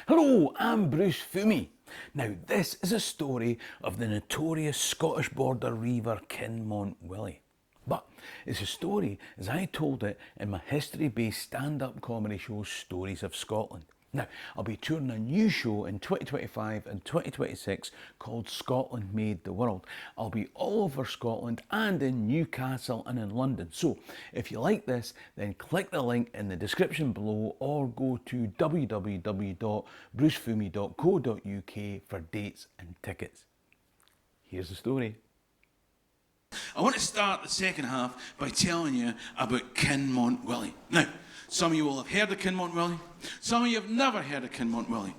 Hello, I'm Bruce Fummey. Now this is a story of the notorious Scottish border reiver Kinmont Willie. But it's a story as I told it in my history-based stand-up comedy show Stories of Scotland. Now, I'll be touring a new show in 2025 and 2026 called Scotland Made the World. I'll be all over Scotland and in Newcastle and in London. So, if you like this, then click the link in the description below or go to www.brucefummey.co.uk for dates and tickets. Here's the story. I want to start the second half by telling you about Kinmont Willie. Now, some of you will have heard of Kinmont Willie. Some of you have never heard of Kinmont Willie.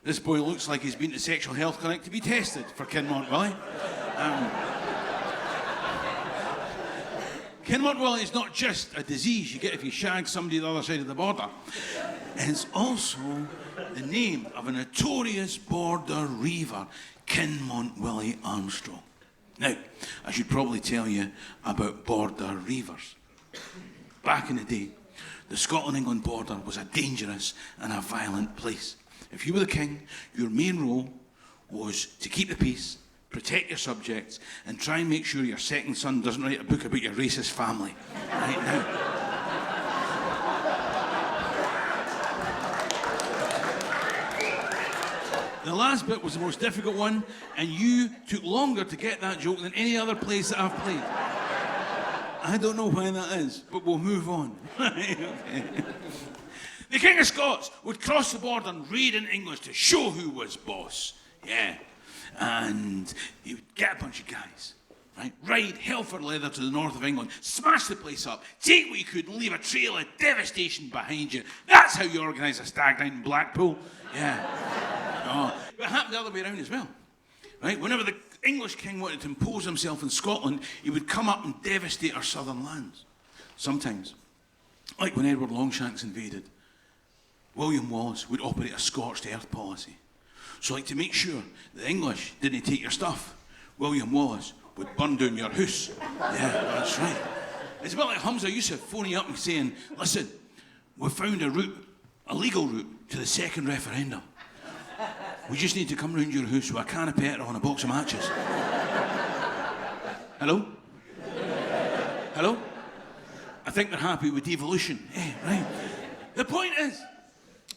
This boy looks like he's been to sexual health clinic to be tested for Kinmont Willie. Kinmont Willie is not just a disease you get if you shag somebody the other side of the border. It's also the name of a notorious border reiver, Kinmont Willie Armstrong. Now, I should probably tell you about border reivers. Back in the day, the Scotland-England border was a dangerous and a violent place. If you were the king, your main role was to keep the peace, protect your subjects, and try and make sure your second son doesn't write a book about your racist family. Right now. The last bit was the most difficult one, and you took longer to get that joke than any other place that I've played. I don't know why that is, but we'll move on. Okay. The King of Scots would cross the border and read in English to show who was boss. Yeah. And he would get a bunch of guys, right? Ride hell for leather to the north of England, smash the place up, take what you could and leave a trail of devastation behind you. That's how you organise a stag night in Blackpool. Yeah. Oh. But it happened the other way around as well. Right? Whenever the English king wanted to impose himself in Scotland, he would come up and devastate our southern lands. Sometimes, like when Edward Longshanks invaded, William Wallace would operate a scorched earth policy. So, like, to make sure the English didn't take your stuff, William Wallace would burn down your house. Yeah, that's right. It's a bit like Hamza Yusuf phoning up and saying, listen, we've found a route, a legal route, to the second referendum. We just need to come round your house with a can of petrol and a box of matches. Hello? Hello? I think they're happy with devolution. Yeah, right. The point is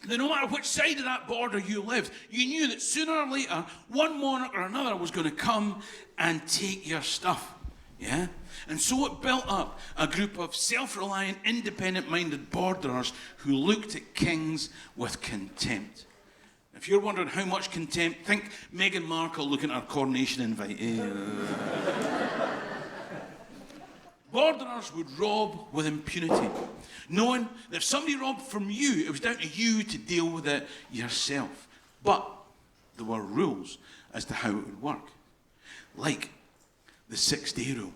that no matter which side of that border you lived, you knew that sooner or later, one monarch or another was going to come and take your stuff. Yeah? And so it built up a group of self-reliant, independent-minded borderers who looked at kings with contempt. If you're wondering how much contempt, think Meghan Markle looking at her coronation invite. Borderers would rob with impunity, knowing that if somebody robbed from you, it was down to you to deal with it yourself. But there were rules as to how it would work, like the 6-day rule.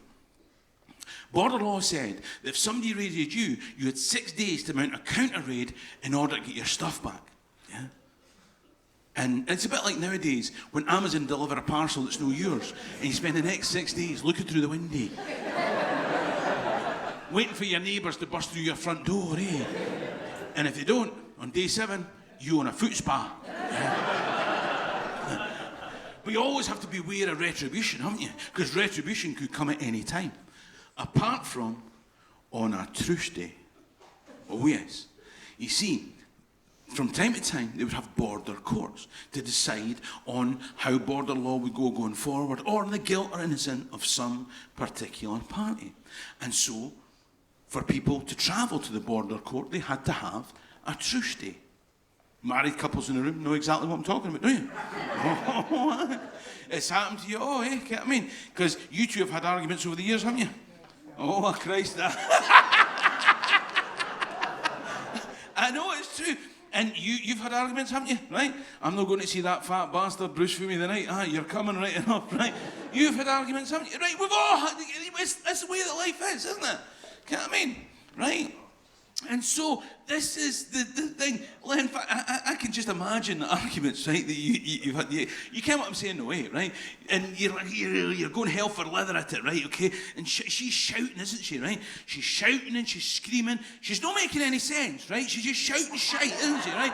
Border law said that if somebody raided you, you had 6 days to mount a counter raid in order to get your stuff back. Yeah? And it's a bit like nowadays when Amazon deliver a parcel that's no yours and you spend the next 6 days looking through the window, waiting for your neighbours to burst through your front door, eh? And if they don't, on day 7, you own a foot spa. Yeah. But you always have to beware of retribution, haven't you? Because retribution could come at any time. Apart from on a truce day. Oh yes. You see, from time to time, they would have border courts to decide on how border law would go going forward, or on the guilt or innocence of some particular party. And so, for people to travel to the border court, they had to have a truce day. Married couples in the room know exactly what I'm talking about, don't you? It's happened to you, I mean, because you two have had arguments over the years, haven't you? Oh, Christ. I know, it's true. And you've had arguments, haven't you? Right? I'm not going to see that fat bastard Bruce Fummey tonight. You're coming right enough, right? You've had arguments, haven't you? Right, we've all had... That's the way that life is, isn't it? I mean? Right? And so this is the thing. Len, I can just imagine the arguments, right, that you've had. You came up and saying no way, right? And you're going hell for leather at it, right, okay? And she's shouting, isn't she, right? She's shouting and she's screaming. She's not making any sense, right? She's just shouting shite, isn't she, right?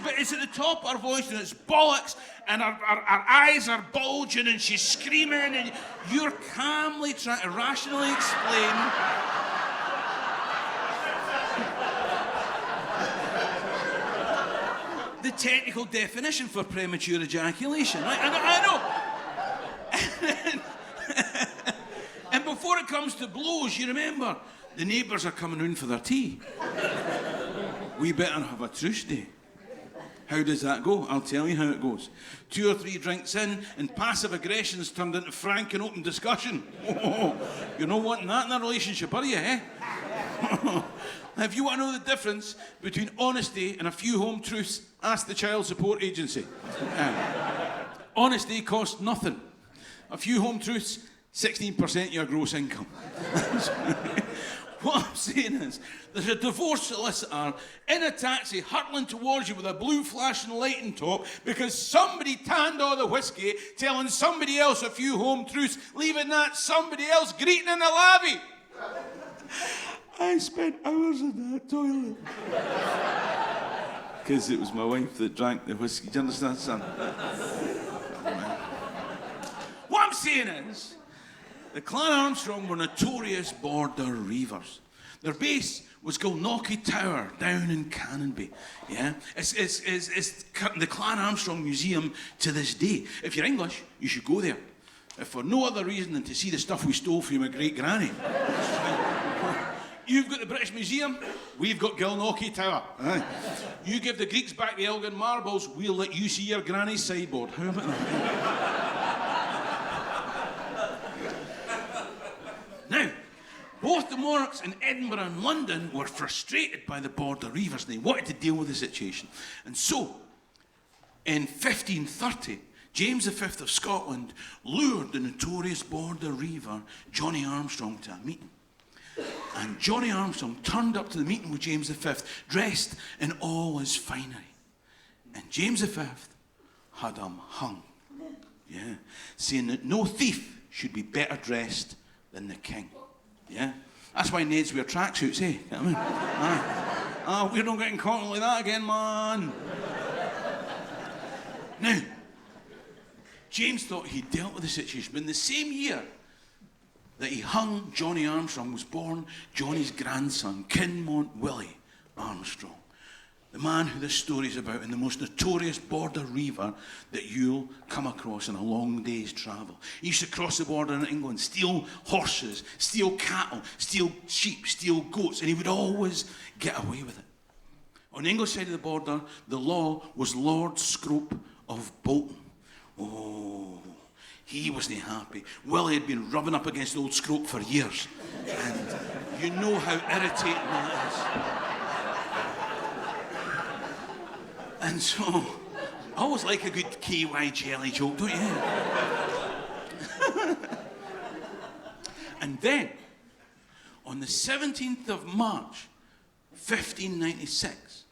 But it's at the top of her voice and it's bollocks and her eyes are bulging and she's screaming and you're calmly trying to rationally explain the technical definition for premature ejaculation, right? I know. And before it comes to blows, you remember, the neighbours are coming round for their tea. We better have a truce day. How does that go? I'll tell you how it goes. 2 or 3 drinks in, and passive aggression's turned into frank and open discussion. You're not wanting that in a relationship, are you, eh? Now, if you want to know the difference between honesty and a few home truths, ask the Child Support Agency. Honesty costs nothing. A few home truths, 16% of your gross income. What I'm saying is, there's a divorce solicitor in a taxi hurtling towards you with a blue flashing light on top because somebody tanned all the whiskey, telling somebody else a few home truths, leaving that somebody else greeting in the lavvy. I spent hours in that toilet. Because it was my wife that drank the whiskey. Do you understand, son? What I'm saying is, the Clan Armstrong were notorious border reivers. Their base was Golspie Tower down in Canonby. Yeah, it's the Clan Armstrong Museum to this day. If you're English, you should go there. If for no other reason than to see the stuff we stole from my great granny. You've got the British Museum, we've got Golspie Tower. Aye. You give the Greeks back the Elgin marbles, we'll let you see your granny's sideboard. How about that? Now, both the monarchs in Edinburgh and London were frustrated by the border reivers and they wanted to deal with the situation. And so, in 1530, James V of Scotland lured the notorious border reiver Johnny Armstrong to a meeting. And Johnny Armstrong turned up to the meeting with James V dressed in all his finery. And James V had him hung. Yeah. Saying that no thief should be better dressed than the king. Yeah. That's why Neds wear tracksuits, eh? You know what I mean? We're not getting caught like that again, man. Now, James thought he dealt with the situation, but in the same year that he hung Johnny Armstrong was born Johnny's grandson, Kinmont Willie Armstrong. The man who this story's about and the most notorious border reiver that you'll come across in a long day's travel. He used to cross the border in England, steal horses, steal cattle, steal sheep, steal goats, and he would always get away with it. On the English side of the border, the law was Lord Scrope of Bolton. Oh, he wasn't happy. Willie had been rubbing up against old Scrope for years. And you know how irritating that is. And so, I always like a good KY jelly joke, don't you? And then, on the 17th of March, 1596,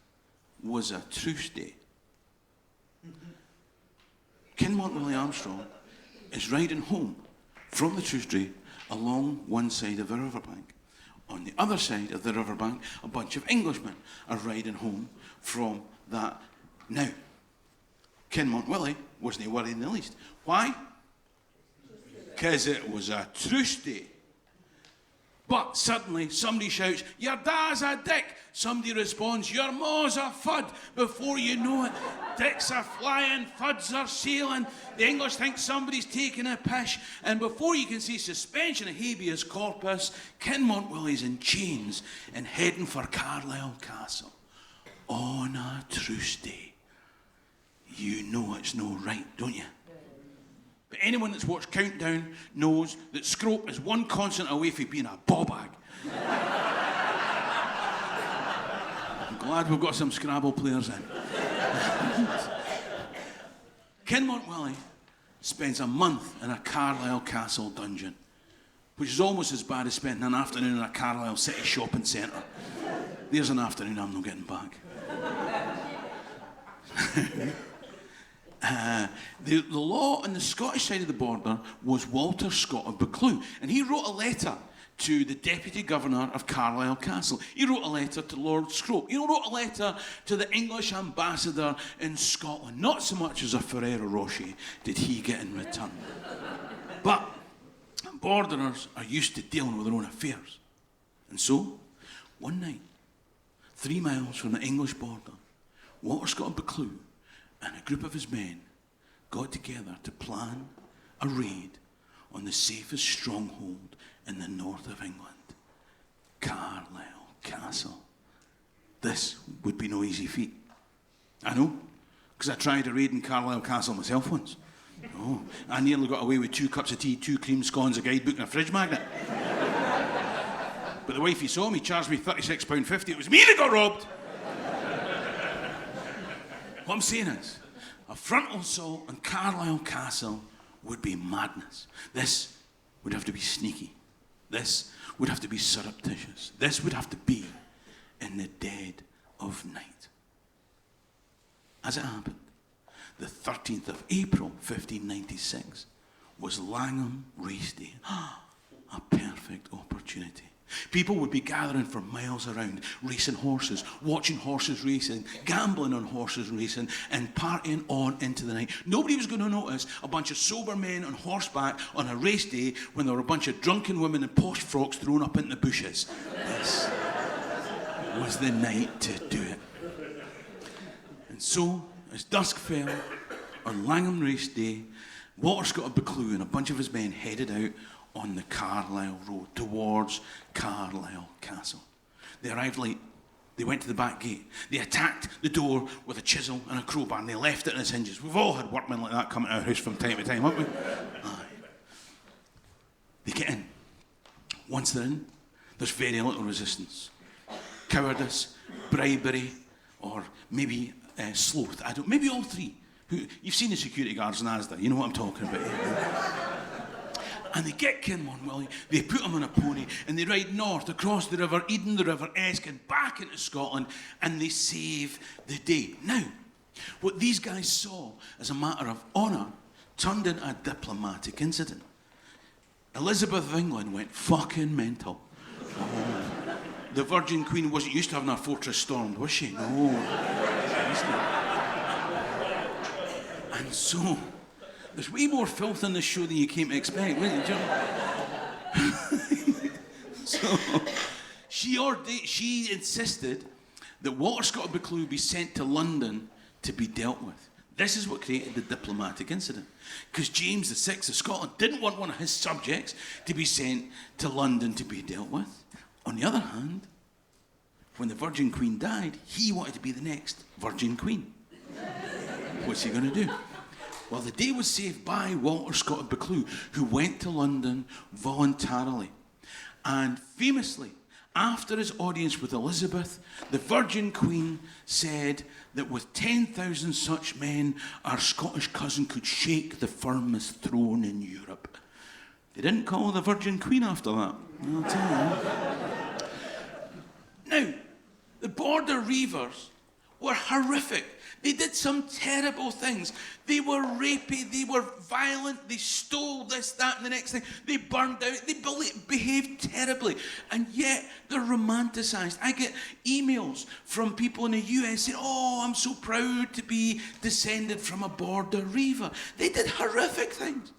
was a truce day. Kinmont Willie Armstrong is riding home from the truce day along one side of the riverbank. On the other side of the riverbank, a bunch of Englishmen are riding home from that. Now, Kinmont Willie wasn't worried in the least. Why? Because it was a truce day. But suddenly somebody shouts, "Your dad's a dick." Somebody responds, "Your ma's a fud." Before you know it, dicks are flying, fuds are sailing. The English think somebody's taking a pish. And before you can say suspension of habeas corpus, Kinmont Willie's in chains and heading for Carlisle Castle. On a truce day. You know it's no right, don't you? But anyone that's watched Countdown knows that Scrope is one constant away from being a ball-bag. I'm glad we've got some Scrabble players in. Kinmont Willie spends a month in a Carlisle Castle dungeon, which is almost as bad as spending an afternoon in a Carlisle city shopping centre. There's an afternoon I'm not getting back. The law on the Scottish side of the border was Walter Scott of Buccleuch, and he wrote a letter to the Deputy Governor of Carlisle Castle. He wrote a letter to Lord Scrope. He wrote a letter to the English ambassador in Scotland. Not so much as a Ferrero Rocher did he get in return. But borderers are used to dealing with their own affairs. And so, one night, 3 miles from the English border, Walter Scott of Buccleuch and a group of his men got together to plan a raid on the safest stronghold in the north of England, Carlisle Castle. This would be no easy feat. I know, because I tried a raid in Carlisle Castle myself once. Oh, I nearly got away with 2 cups of tea, 2 cream scones, a guidebook and a fridge magnet. But the wifey saw me, charged me £36.50. It was me that got robbed. What I'm saying is, a frontal assault on Carlisle Castle would be madness. This would have to be sneaky. This would have to be surreptitious. This would have to be in the dead of night. As it happened, the 13th of April, 1596, was Langham Race Day. A perfect opportunity. People would be gathering for miles around, racing horses, watching horses racing, gambling on horses racing, and partying on into the night. Nobody was going to notice a bunch of sober men on horseback on a race day when there were a bunch of drunken women in posh frocks thrown up in the bushes. This was the night to do it. And so, as dusk fell on Langham Race Day, Walter Scott of Buccleuch and a bunch of his men headed out on the Carlisle Road towards Carlisle Castle. They arrived late. They went to the back gate. They attacked the door with a chisel and a crowbar, and they left it on its hinges. We've all had workmen like that coming to our house from time to time, haven't we? Aye. They get in. Once they're in, there's very little resistance. Cowardice, bribery, or maybe sloth. Maybe all three. You've seen the security guards in Asda. You know what I'm talking about. And they get Kinmont Willie, they put him on a pony, and they ride north across the River Eden, the River Esk, and back into Scotland, and they save the day. Now, what these guys saw as a matter of honour turned into a diplomatic incident. Elizabeth of England went fucking mental. Oh. The Virgin Queen wasn't used to having her fortress stormed, was she? No. And so, there's way more filth in this show than you came to expect, wasn't it? So, she insisted that Walter Scott of Buccleuch be sent to London to be dealt with. This is what created the diplomatic incident. Because James VI of Scotland didn't want one of his subjects to be sent to London to be dealt with. On the other hand, when the Virgin Queen died, he wanted to be the next Virgin Queen. What's he going to do? Well, the day was saved by Walter Scott of Buccleuch, who went to London voluntarily. And famously, after his audience with Elizabeth, the Virgin Queen said that with 10,000 such men, our Scottish cousin could shake the firmest throne in Europe. They didn't call her the Virgin Queen after that, I'll tell you. Now, the border reivers were horrific. They did some terrible things. They were rapey, they were violent, they stole this, that, and the next thing. They burned out, they behaved terribly. And yet, they're romanticised. I get emails from people in the US saying, oh, I'm so proud to be descended from a border reiver. They did horrific things.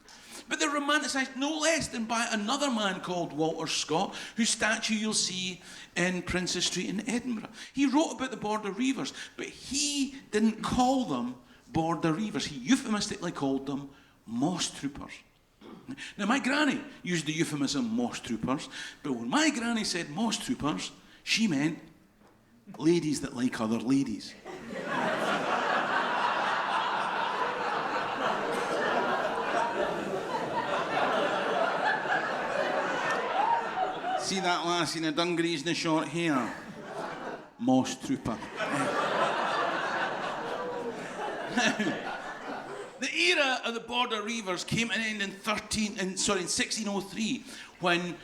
But they're romanticised no less than by another man called Walter Scott, whose statue you'll see in Princes Street in Edinburgh. He wrote about the border reivers, but he didn't call them border reivers. He euphemistically called them moss troopers. Now, my granny used the euphemism moss troopers, but when my granny said moss troopers, she meant ladies that like other ladies. See that lassie in the dungarees and the short hair? Moss trooper. The era of the border reivers came to an end in 1603, when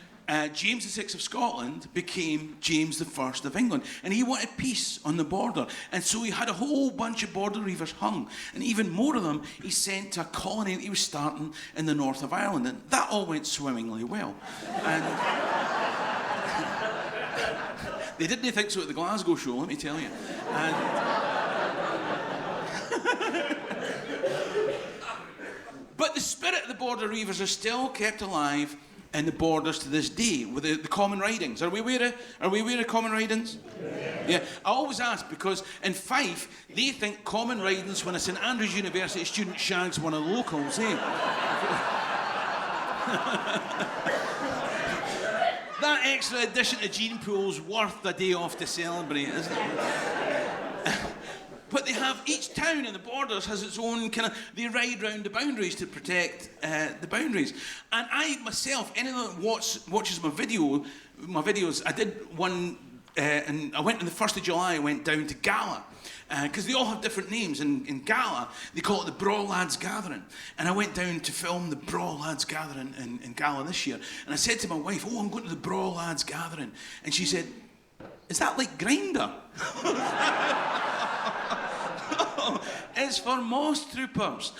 James VI of Scotland became James I of England, and he wanted peace on the border, and so he had a whole bunch of border reivers hung, and even more of them he sent to a colony that he was starting in the north of Ireland, and that all went swimmingly well. And they didn't think so at the Glasgow show, let me tell you. But the spirit of the border reivers are still kept alive in the borders to this day with the common ridings. Are we aware of common ridings? Yeah. I always ask because in Fife they think common ridings when a St Andrews University student shags one of the locals, eh? That extra addition to gene pool's worth the day off to celebrate, isn't it? But they have, each town in the borders has its own kind of, they ride round the boundaries to protect the boundaries. And I myself, anyone that watches my videos, I did one, and I went on the 1st of July, I went down to Gala. Because they all have different names. In Gala, they call it the Braw Lads Gathering. And I went down to film the Braw Lads Gathering in Gala this year. And I said to my wife, oh, I'm going to the Braw Lads Gathering. And she said, is that like Grindr? It's for moss troopers.